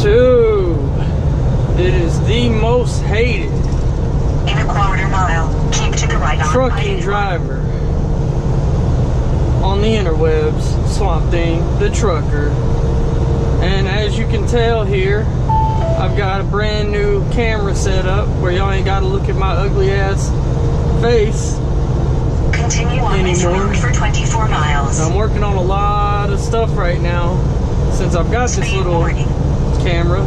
2. It is the most hated In a quarter mile, keep to the right on trucking driver on the interwebs. Swamp Thing, the trucker. And as you can tell here, I've got a brand new camera set up where y'all ain't got to look at my ugly ass face Continue on this route for 24 miles. I'm working on a lot of stuff right now since I've got this little camera.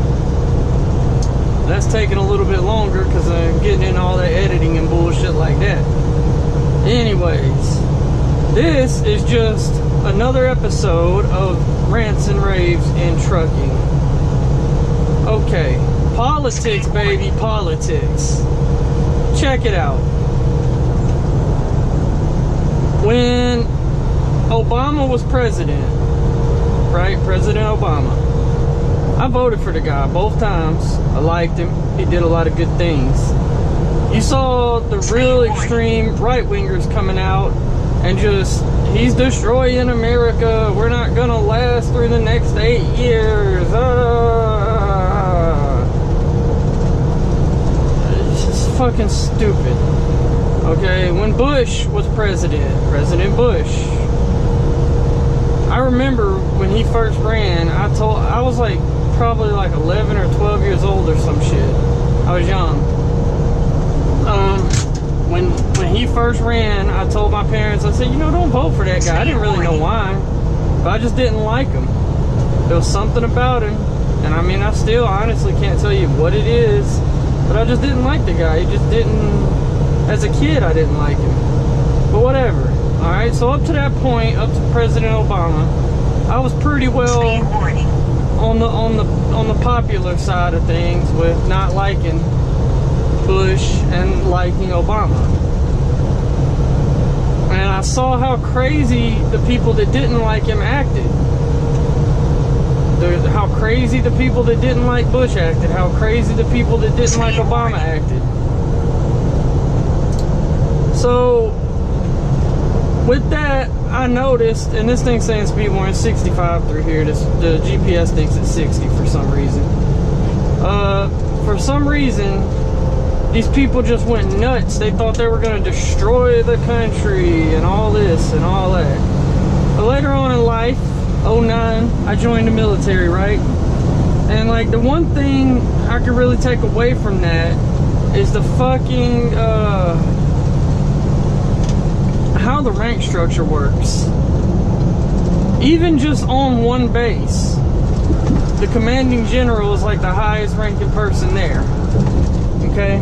That's taking a little bit longer because I'm getting in all that editing and bullshit like that. Anyways, this is just another episode of Rants and Raves in Trucking. Okay, politics, baby, politics. Check it out. When Obama was president, right? President Obama. I voted for the guy both times. I liked him. He did a lot of good things. You saw the real extreme right-wingers coming out and just, he's destroying America. We're not going to last through the next 8 years. It's just fucking stupid. Okay, when Bush was president, President Bush, I remember when he first ran, I was like probably like 11 or 12 years old or some shit. I was young. When he first ran, I told my parents, I said, you know, don't vote for that guy. I didn't really know why, but I just didn't like him. There was something about him, and I mean, I still honestly can't tell you what it is, but I just didn't like the guy. He just didn't. As a kid, I didn't like him, but whatever. All right, so up to that point, up to President Obama, I was pretty well on the popular side of things with not liking Bush and liking Obama. And I saw how crazy the people that didn't like him acted. How crazy the people that didn't like Bush acted. How crazy the people that didn't like Obama acted. So, with that, I noticed, and this thing's saying speed warning 65 through here. The GPS thinks it's 60 for some reason. For some reason, these people just went nuts. They thought they were going to destroy the country and all this and all that. But later on in life, 09, I joined the military, right? And like the one thing I could really take away from that is the fucking, how the rank structure works. Even just on one base, the commanding general is like the highest ranking person there. Okay?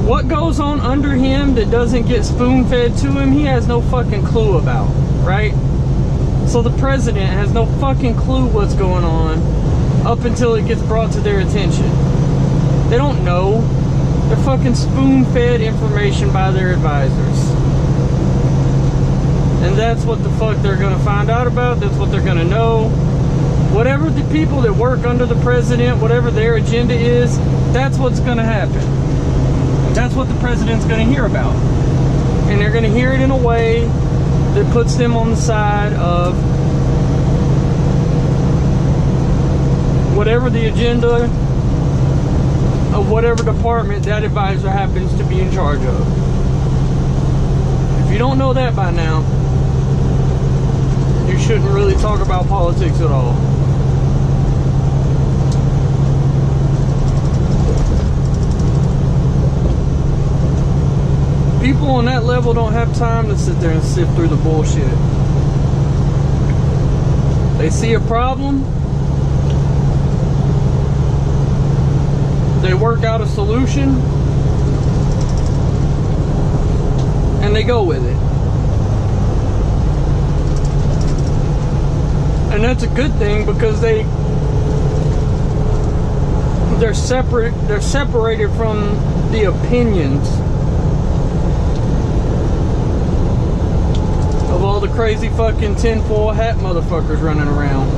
What goes on under him that doesn't get spoon-fed to him, he has no fucking clue about, right? So the president has no fucking clue what's going on up until it gets brought to their attention. They don't know. They're fucking spoon-fed information by their advisors. And that's what the fuck they're gonna find out about. That's what they're gonna know. Whatever the people that work under the president, whatever their agenda is, that's what's gonna happen. That's what the president's gonna hear about. And they're gonna hear it in a way that puts them on the side of whatever the agenda of whatever department that advisor happens to be in charge of. If you don't know that by now, you shouldn't really talk about politics at all. People on that level don't have time to sit there and sift through the bullshit. They see a problem, they work out a solution, and they go with it. And that's a good thing because they're separated from the opinions of all the crazy fucking tinfoil hat motherfuckers running around.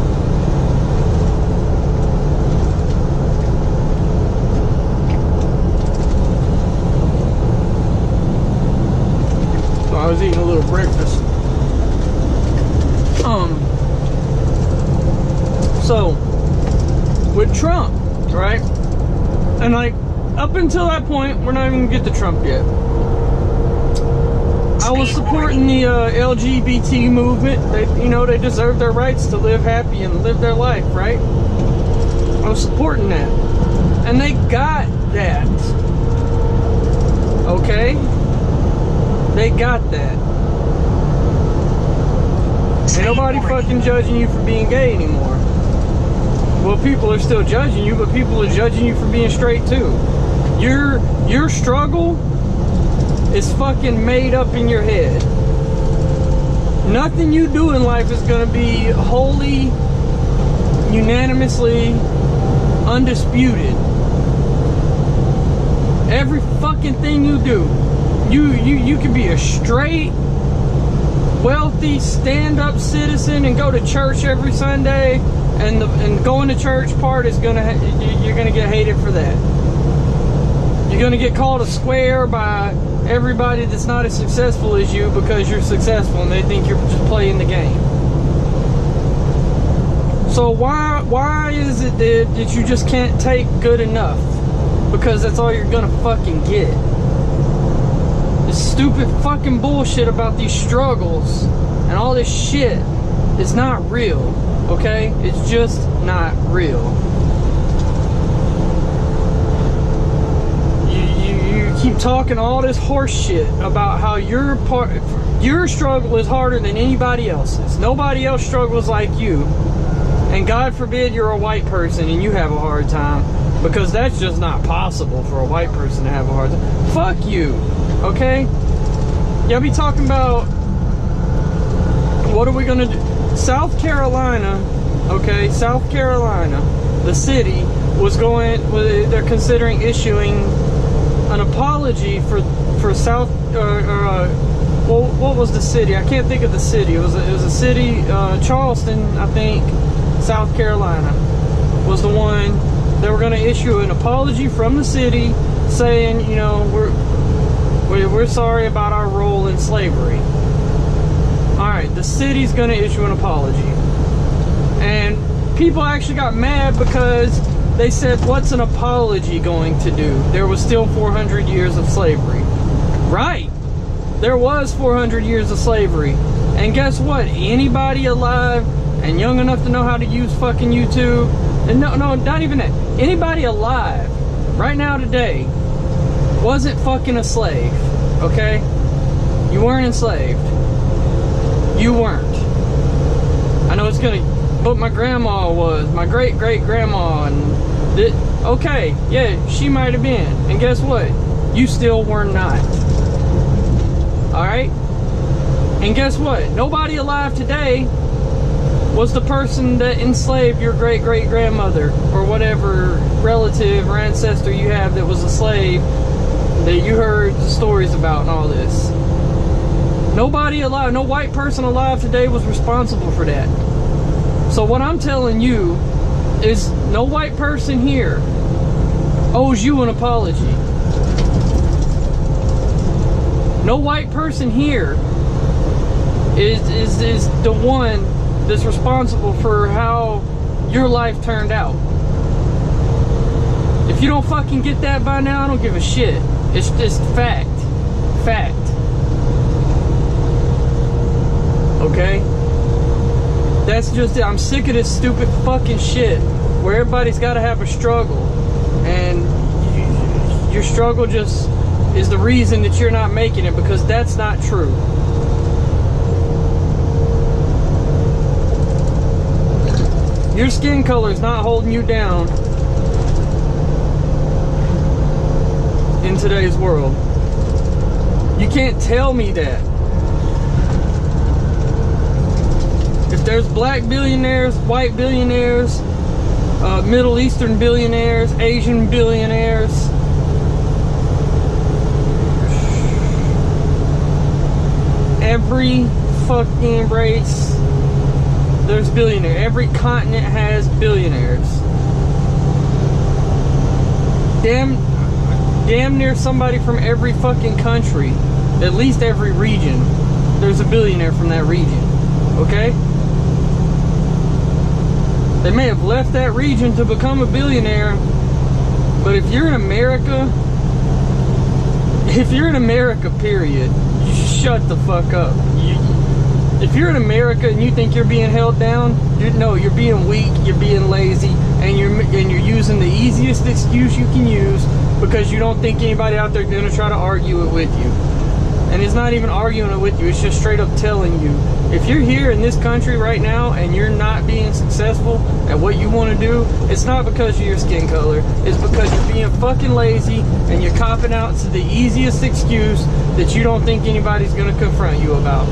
So I was eating a little breakfast. So Trump, right? And like, up until that point, we're not even gonna get to Trump yet. I was supporting the LGBT movement. They, you know, they deserve their rights to live happy and live their life, right? I was supporting that. And they got that. Okay? They got that. Ain't nobody fucking judging you for being gay anymore. Well, people are still judging you, but people are judging you for being straight too. Your struggle is fucking made up in your head. Nothing you do in life is gonna be wholly, unanimously, undisputed. Every fucking thing you do, you can be a straight, wealthy, stand-up citizen and go to church every Sunday, and going to church part is gonna, you're gonna get hated for that. You're gonna get called a square by everybody that's not as successful as you because you're successful and they think you're just playing the game. So why is it that you just can't take good enough? Because that's all you're gonna fucking get. This stupid fucking bullshit about these struggles and all this shit is not real, okay? It's just not real. You keep talking all this horse shit about how your struggle is harder than anybody else's. Nobody else struggles like you. And God forbid you're a white person and you have a hard time, because that's just not possible for a white person to have a hard time. Fuck you, okay? Y'all be talking about, what are we gonna do? South Carolina, okay, South Carolina, the city they're considering issuing an apology for South, what was the city? I can't think of the city. It was a city, Charleston, I think, South Carolina, was the one. They were going to issue an apology from the city saying, you know, we're sorry about our role in slavery. Alright, the city's going to issue an apology. And people actually got mad because they said, what's an apology going to do? There was still 400 years of slavery. Right. There was 400 years of slavery. And guess what? Anybody alive and young enough to know how to use fucking YouTube, and no, not even that. Anybody alive right now today wasn't fucking a slave, okay? You weren't enslaved. You weren't. I know it's gonna, but my grandma was, my great-great-grandma, and okay, yeah, she might have been. And guess what? You still were not. Alright? And guess what? Nobody alive today was the person that enslaved your great-great-grandmother or whatever relative or ancestor you have that was a slave that you heard the stories about and all this. Nobody alive, no white person alive today was responsible for that. So what I'm telling you is no white person here owes you an apology. No white person here is the one that's responsible for how your life turned out. If you don't fucking get that by now, I don't give a shit. It's just fact. Fact. Okay? That's just it. I'm sick of this stupid fucking shit where everybody's got to have a struggle, and your struggle just is the reason that you're not making it, because that's not true. Your skin color is not holding you down in today's world. You can't tell me that. If there's black billionaires, white billionaires, Middle Eastern billionaires, Asian billionaires, every fucking race, there's billionaires. Every continent has billionaires. Damn near somebody from every fucking country, at least every region, there's a billionaire from that region. Okay? They may have left that region to become a billionaire, but if you're in America, period, shut the fuck up. If you're in America and you think you're being held down, you're being weak, you're being lazy, and you're using the easiest excuse you can use because you don't think anybody out there is going to try to argue it with you. And it's not even arguing it with you, it's just straight up telling you, if you're here in this country right now and you're not being successful at what you want to do, it's not because of your skin color, it's because you're being fucking lazy and you're copping out to the easiest excuse that you don't think anybody's going to confront you about.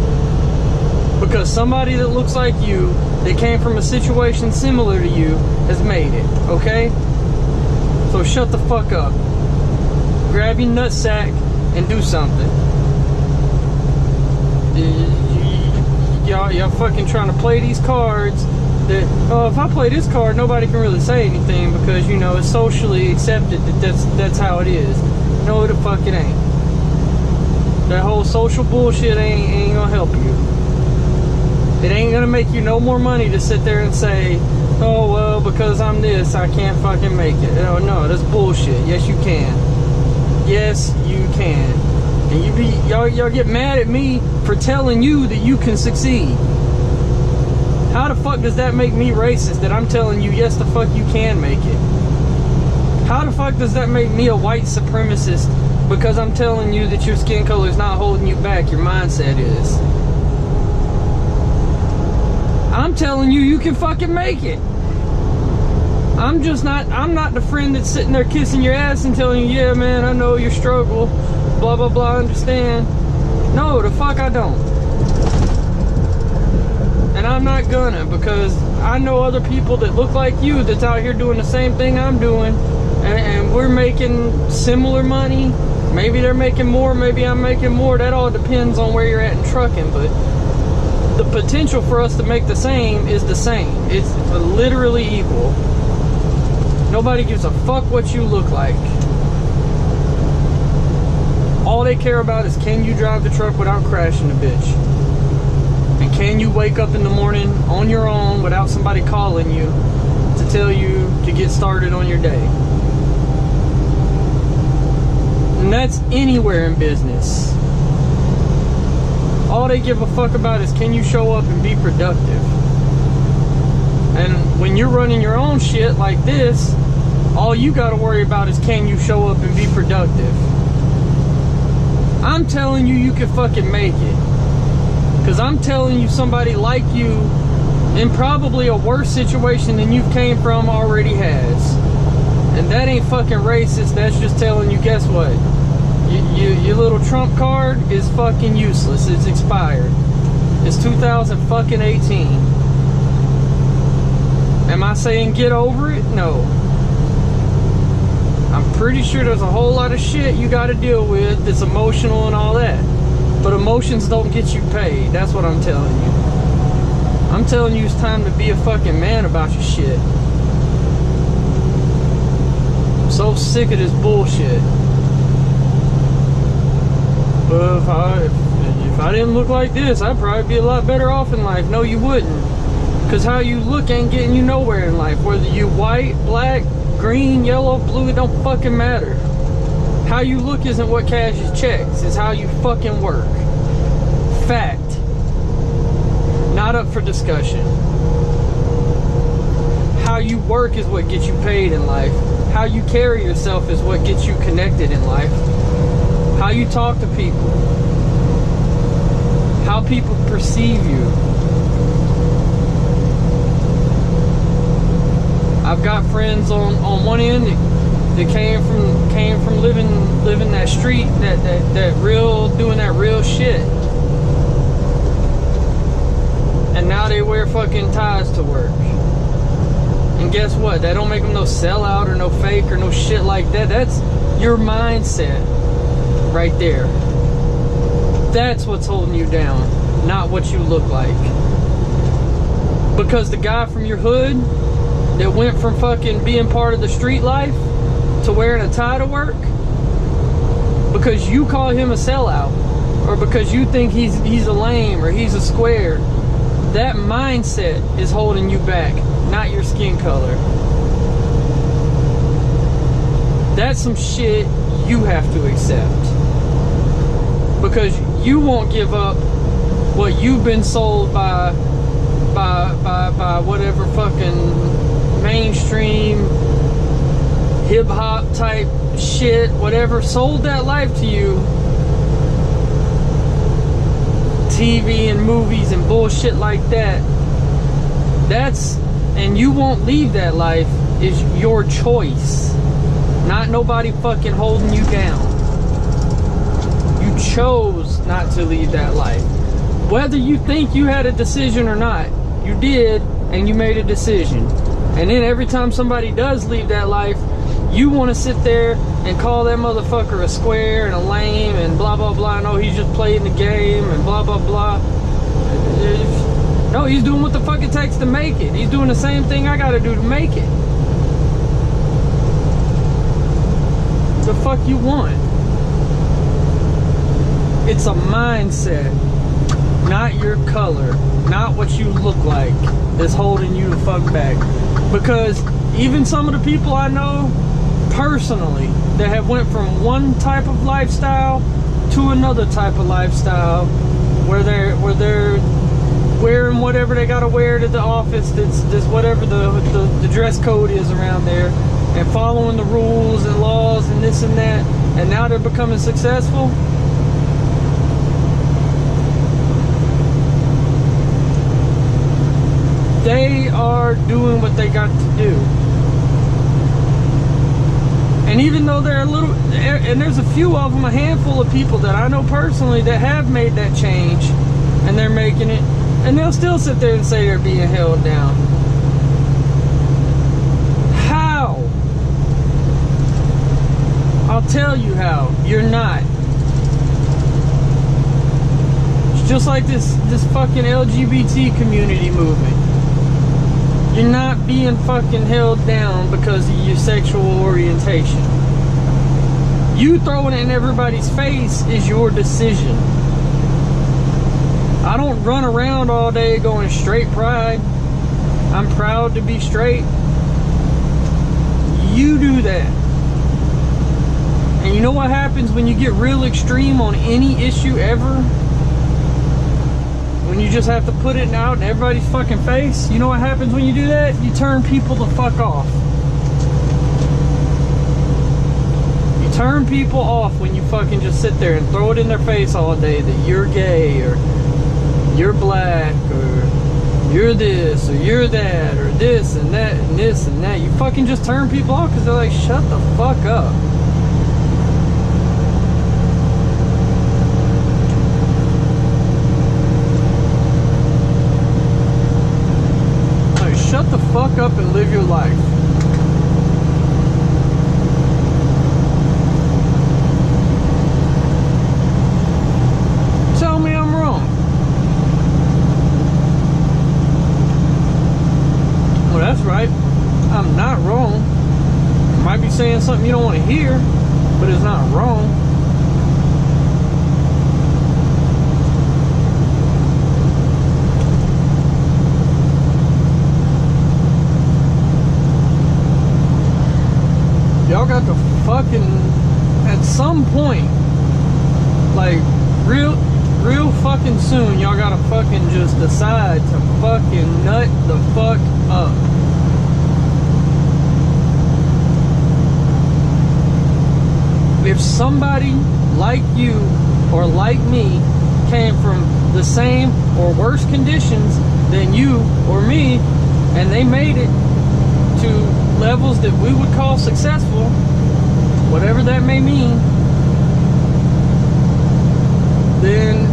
Because somebody that looks like you, that came from a situation similar to you, has made it, okay? So shut the fuck up. Grab your nutsack and do something. Y'all fucking trying to play these cards that, oh, if I play this card, nobody can really say anything because, you know, it's socially accepted that that's how it is. No, the fuck it ain't. That whole social bullshit ain't gonna help you. It ain't gonna make you no more money to sit there and say, oh, well, because I'm this, I can't fucking make it. Oh, no, that's bullshit. Yes, you can. Yes, you can. And y'all get mad at me for telling you that you can succeed. How the fuck does that make me racist that I'm telling you, yes, the fuck you can make it? How the fuck does that make me a white supremacist because I'm telling you that your skin color is not holding you back, your mindset is? I'm telling you, you can fucking make it. I'm not the friend that's sitting there kissing your ass and telling you, yeah, man, I know your struggle, blah, blah, blah, I understand. No, the fuck I don't. And I'm not gonna, because I know other people that look like you that's out here doing the same thing I'm doing, and we're making similar money. Maybe they're making more, maybe I'm making more. That all depends on where you're at in trucking, but the potential for us to make the same is the same. It's literally equal. Nobody gives a fuck what you look like. All they care about is, can you drive the truck without crashing the bitch? And can you wake up in the morning on your own without somebody calling you to tell you to get started on your day? And that's anywhere in business. All they give a fuck about is, can you show up and be productive? And when you're running your own shit like this, all you gotta worry about is, can you show up and be productive? I'm telling you, you can fucking make it. Because I'm telling you, somebody like you in probably a worse situation than you came from already has. And that ain't fucking racist, that's just telling you, guess what? Your little Trump card is fucking useless. It's expired. It's 2018. Am I saying get over it? No. I'm pretty sure there's a whole lot of shit you got to deal with that's emotional and all that. But emotions don't get you paid. That's what I'm telling you. I'm telling you, it's time to be a fucking man about your shit. I'm so sick of this bullshit. Well, if I didn't look like this, I'd probably be a lot better off in life. No, you wouldn't. Because how you look ain't getting you nowhere in life. Whether you white, black, green, yellow, blue, it don't fucking matter. How you look isn't what cashes checks. It's how you fucking work. Fact. Not up for discussion. How you work is what gets you paid in life. How you carry yourself is what gets you connected in life. How you talk to people. How people perceive you. I've got friends on one end that came from living that street, that real, doing that real shit. And now they wear fucking ties to work. And guess what? That don't make them no sellout or no fake or no shit like that. That's your mindset right there. That's what's holding you down, not what you look like. Because the guy from your hood that went from fucking being part of the street life to wearing a tie to work, because you call him a sellout, or because you think he's a lame or he's a square, That mindset is holding you back, not your skin color. That's some shit you have to accept. Because you won't give up what you've been sold by whatever fucking mainstream hip-hop type shit, whatever sold that life to you. TV and movies and bullshit like that. And you won't leave that life, is your choice. Not nobody fucking holding you down. You chose not to leave that life. Whether you think you had a decision or not, you did, and you made a decision. And then every time somebody does leave that life, you want to sit there and call that motherfucker a square and a lame and blah blah blah. No, he's just playing the game and blah blah blah. No, he's doing what the fuck it takes to make it. He's doing the same thing I gotta do to make it. The fuck you want? It's a mindset, not your color, not what you look like, that's holding you the fuck back. Because even some of the people I know personally that have went from one type of lifestyle to another type of lifestyle, where they're wearing whatever they gotta wear to the office, that's whatever the dress code is around there, and following the rules and laws and this and that, and now they're becoming successful. They are doing what they got to do. And even though they're a little, and there's a few of them, a handful of people that I know personally that have made that change, and they're making it, and they'll still sit there and say they're being held down. How? I'll tell you how. You're not. It's just like this fucking LGBT community movement. You're not being fucking held down because of your sexual orientation. You throwing it in everybody's face is your decision. I don't run around all day going straight pride. I'm proud to be straight. You do that. And you know what happens when you get real extreme on any issue ever? When you just have to put it out in everybody's fucking face, you know what happens when you do that? You turn people the fuck off. You turn people off when you fucking just sit there and throw it in their face all day that you're gay, or you're black, or you're this, or you're that, or this and that and this and that. You fucking just turn people off because they're like, shut the fuck up. Shut the fuck up and live your life. Tell me I'm wrong. Well, that's right. I'm not wrong. I might be saying something you don't want to hear, but it's not wrong. Y'all got to fucking, at some point, like real fucking soon, y'all gotta fucking just decide to fucking nut the fuck up. If somebody like you or like me came from the same or worse conditions than you or me, and they made it to levels that we would call successful, whatever that may mean, then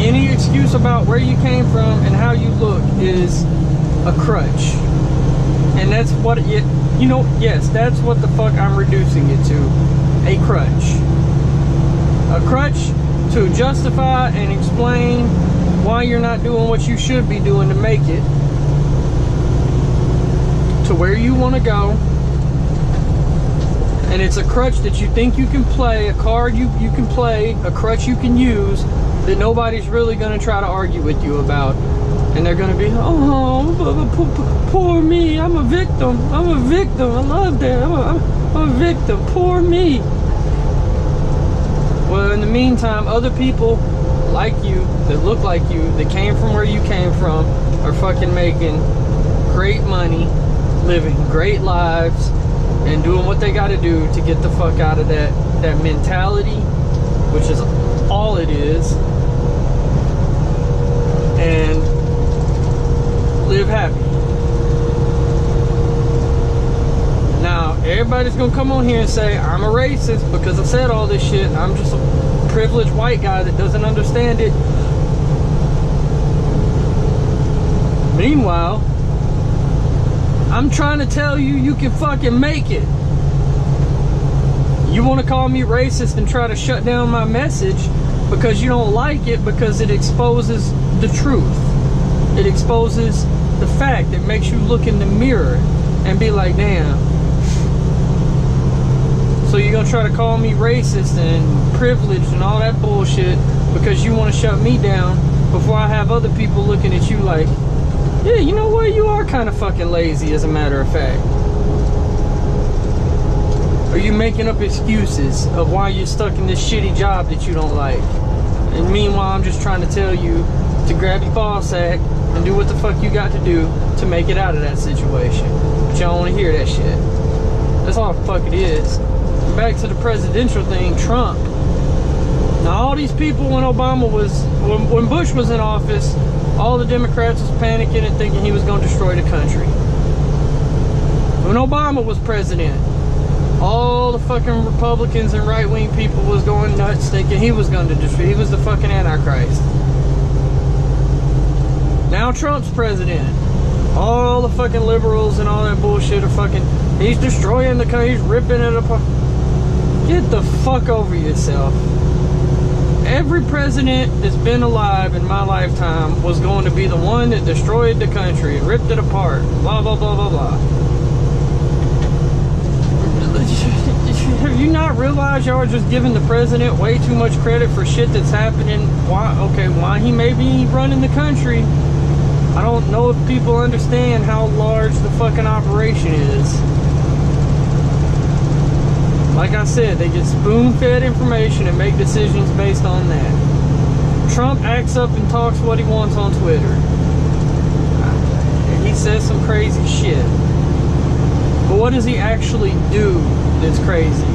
any excuse about where you came from and how you look is a crutch. And that's what yes, that's what the fuck I'm reducing it to. A crutch. A crutch to justify and explain why you're not doing what you should be doing to make it to where you want to go. And it's a crutch that you think you can play, a card you can play, a crutch you can use that nobody's really gonna try to argue with you about. And they're gonna be, oh, poor me, I'm a victim. I'm a victim. I love that. I'm a victim. Poor me. Well, in the meantime, other people like you, that look like you, that came from where you came from, are fucking making great money, living great lives, and doing what they gotta do to get the fuck out of that mentality, which is all it is, and live happy. Now, everybody's gonna come on here and say, I'm a racist because I said all this shit, and I'm just a privileged white guy that doesn't understand it. Meanwhile, I'm trying to tell you, you can fucking make it. You want to call me racist and try to shut down my message because you don't like it, because it exposes the truth. It exposes the fact. It makes you look in the mirror and be like, damn. So you're going to try to call me racist and privileged and all that bullshit because you want to shut me down before I have other people looking at you like, yeah, you know what? You are kind of fucking lazy, as a matter of fact. Are you making up excuses of why you're stuck in this shitty job that you don't like? And meanwhile, I'm just trying to tell you to grab your ball sack and do what the fuck you got to do to make it out of that situation. But y'all don't want to hear that shit. That's all the fuck it is. Back to the presidential thing, Trump. Now, all these people, when when Bush was in office, all the Democrats was panicking and thinking he was going to destroy the country. When Obama was president, all the fucking Republicans and right-wing people was going nuts thinking he was going to destroy. He was the fucking Antichrist. Now Trump's president. All the fucking liberals and all that bullshit are fucking, he's destroying the country, he's ripping it apart. Get the fuck over yourself. Every president that's been alive in my lifetime was going to be the one that destroyed the country and ripped it apart. Blah, blah, blah, blah, blah. Have you not realized y'all are just giving the president way too much credit for shit that's happening? Why he may be running the country, I don't know if people understand how large the fucking operation is. Like I said, they get spoon-fed information and make decisions based on that. Trump acts up and talks what he wants on Twitter. He says some crazy shit. But what does he actually do that's crazy?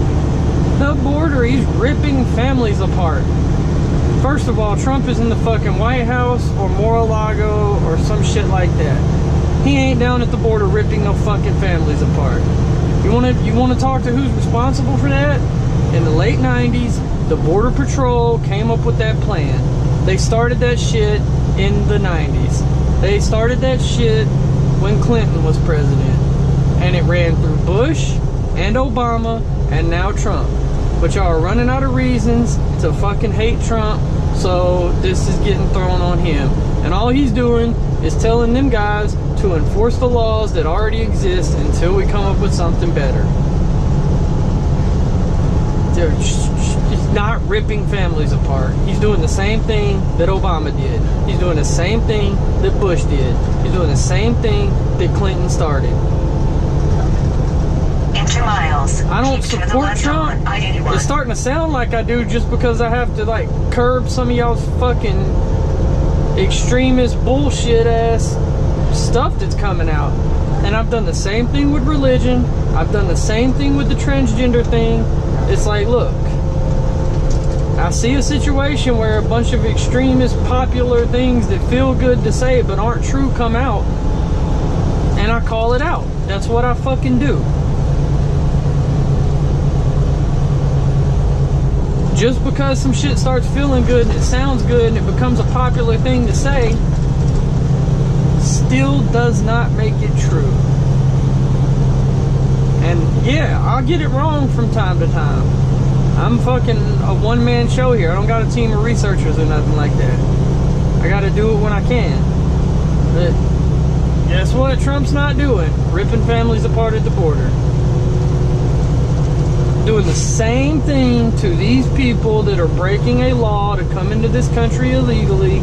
The border, he's ripping families apart. First of all, Trump is in the fucking White House or Mar-a-Lago or some shit like that. He ain't down at the border ripping no fucking families apart. You want to talk to who's responsible for that? In the late 90s, the Border Patrol came up with that plan. They started that shit in the 90s. They started that shit when Clinton was president. And it ran through Bush and Obama and now Trump. But y'all are running out of reasons to fucking hate Trump, so this is getting thrown on him. And all he's doing is telling them guys to enforce the laws that already exist until we come up with something better. He's not ripping families apart. He's doing the same thing that Obama did. He's doing the same thing that Bush did. He's doing the same thing that Clinton started. In 2 miles. I don't support Trump. It's starting to sound like I do just because I have to like curb some of y'all's fucking extremist bullshit ass stuff that's coming out. And I've done the same thing with religion. I've done the same thing with the transgender thing. It's like, look, I see a situation where a bunch of extremist popular things that feel good to say but aren't true come out, and I call it out. That's what I fucking do. Just because some shit starts feeling good and it sounds good and it becomes a popular thing to say still does not make it true. And yeah, I'll get it wrong from time to time. I'm fucking a one-man show here. I don't got a team of researchers or nothing like that. I gotta do it when I can. But guess what Trump's not doing? Ripping families apart at the border. doing the same thing to these people that are breaking a law to come into this country illegally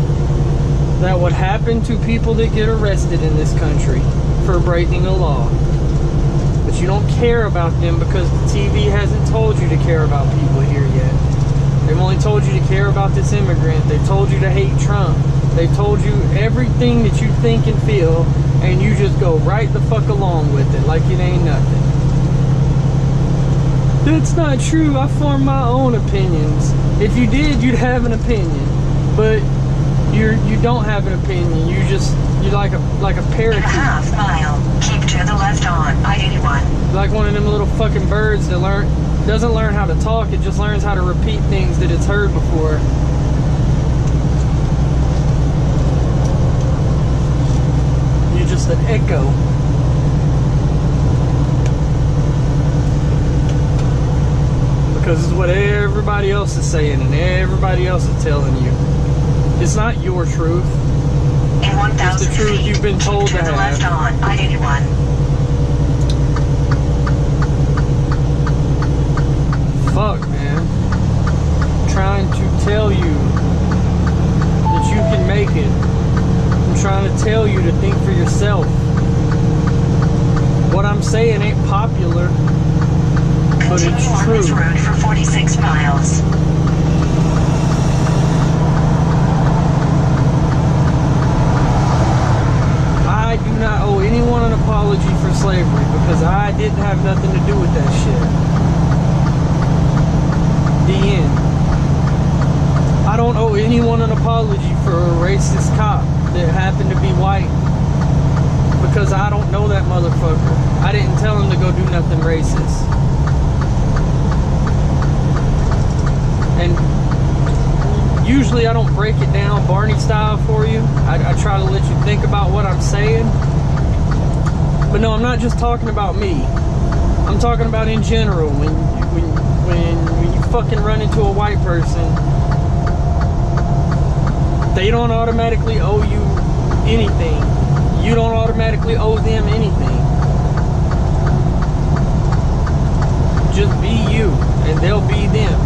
that would happen to people that get arrested in this country for breaking a law. But you don't care about them because the TV hasn't told you to care about people here yet. They've only told you to care about this immigrant. They've told you to hate Trump. They've told you everything that you think and feel, and you just go right the fuck along with it like it ain't nothing. That's not true. I form my own opinions. If you did, you'd have an opinion. But you don't have an opinion. You're like a parakeet. In a half mile, keep to the left on I-81. Like one of them little fucking birds that doesn't learn how to talk, it just learns how to repeat things that it's heard before. You're just an echo. Because it's what everybody else is saying and everybody else is telling you. It's not your truth. In 1,000 it's the truth feet, you've been told keep to to the have. left on I-81. Fuck, man. I'm trying to tell you that you can make it. I'm trying to tell you to think for yourself. What I'm saying ain't popular, but Continue it's on this true. road for 46 miles. I do not owe anyone an apology for slavery because I didn't have nothing to do with that shit. The end. I don't owe anyone an apology for a racist cop that happened to be white because I don't know that motherfucker. I didn't tell him to go do nothing racist. And usually I don't break it down Barney style for you. I try to let you think about what I'm saying. But no, I'm not just talking about me. I'm talking about in general. When you fucking run into a white person, they don't automatically owe you anything. You don't automatically owe them anything. Just be you, and they'll be them.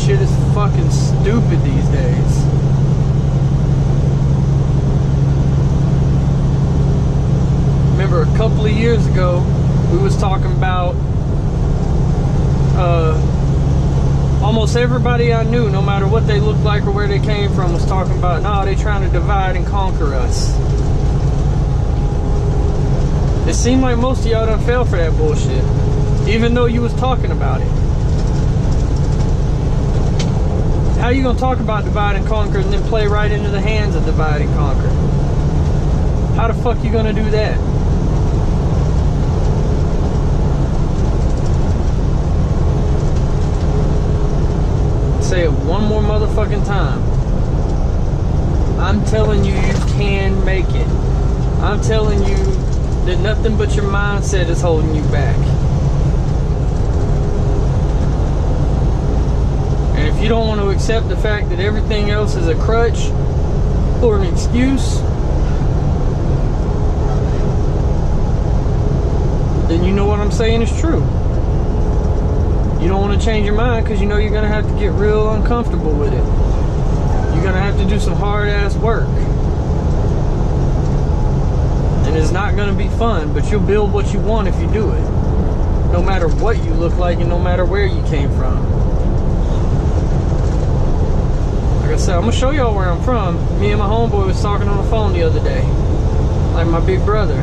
Shit is fucking stupid these days. Remember a couple of years ago, we was talking about almost everybody I knew, no matter what they looked like or where they came from, was talking about, nah, they trying to divide and conquer us. It seemed like most of y'all done fell for that bullshit, even though you was talking about it. How you gonna talk about divide and conquer and then play right into the hands of divide and conquer? How the fuck you gonna do that? Say it one more motherfucking time. I'm telling you, you can make it. I'm telling you that nothing but your mindset is holding you back. And if you don't want to accept the fact that everything else is a crutch or an excuse, then you know what I'm saying is true. You don't want to change your mind because you know you're going to have to get real uncomfortable with it. You're going to have to do some hard ass work. And it's not going to be fun, but you'll build what you want if you do it. No matter what you look like and no matter where you came from. Like I said, I'm going to show y'all where I'm from. Me and my homeboy was talking on the phone the other day. Like my big brother.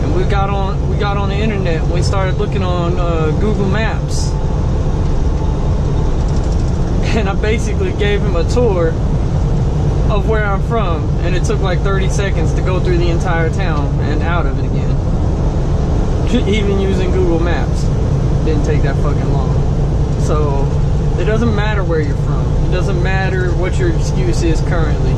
And we got on the internet and we started looking on Google Maps. And I basically gave him a tour of where I'm from. And it took like 30 seconds to go through the entire town and out of it again. Even using Google Maps. Didn't take that fucking long. So it doesn't matter where you're from. It doesn't matter what your excuse is currently.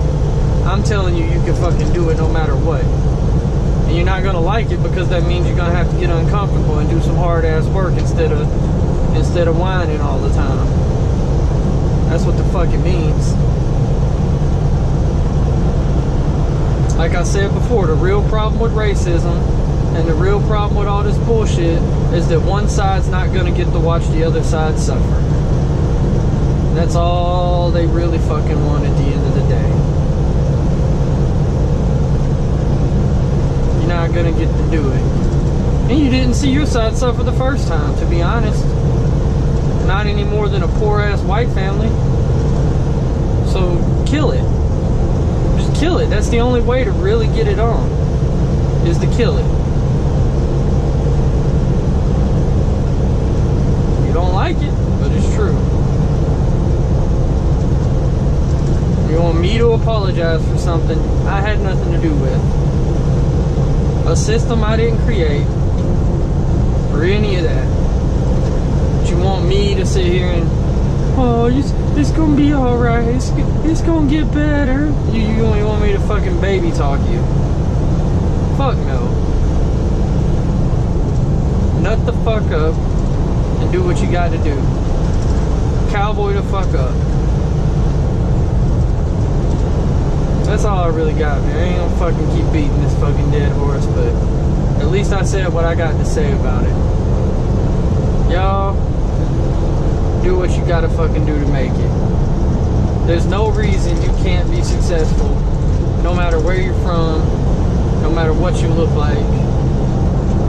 I'm telling you, you can fucking do it no matter what. And you're not gonna like it because that means you're gonna have to get uncomfortable and do some hard ass work instead of whining all the time. That's what the fuck it means. Like I said before, the real problem with racism and the real problem with all this bullshit is that one side's not gonna get to watch the other side suffer. That's all they really fucking want at the end of the day. You're not gonna get to do it. And you didn't see your side suffer the first time, to be honest. Not any more than a poor ass white family. So kill it. Just kill it. That's the only way to really get it on, is to kill it. You don't like it, but it's true. You want me to apologize for something I had nothing to do with, a system I didn't create, or any of that. But you want me to sit here and, oh, it's gonna be alright, it's gonna get better. You only want me to fucking baby talk you. Fuck no. Nut the fuck up and do what you got to do. Cowboy the fuck up. That's all I really got, man. I ain't gonna fucking keep beating this fucking dead horse, but at least I said what I got to say about it. Y'all, do what you gotta fucking do to make it. There's no reason you can't be successful, no matter where you're from, no matter what you look like,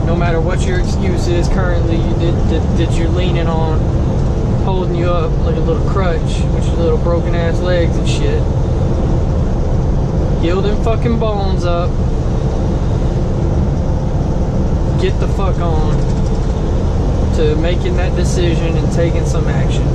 no matter what your excuse is currently that you're leaning on, holding you up like a little crutch with your little broken ass legs and shit. Heal them fucking bones up. Get the fuck on to making that decision and taking some action.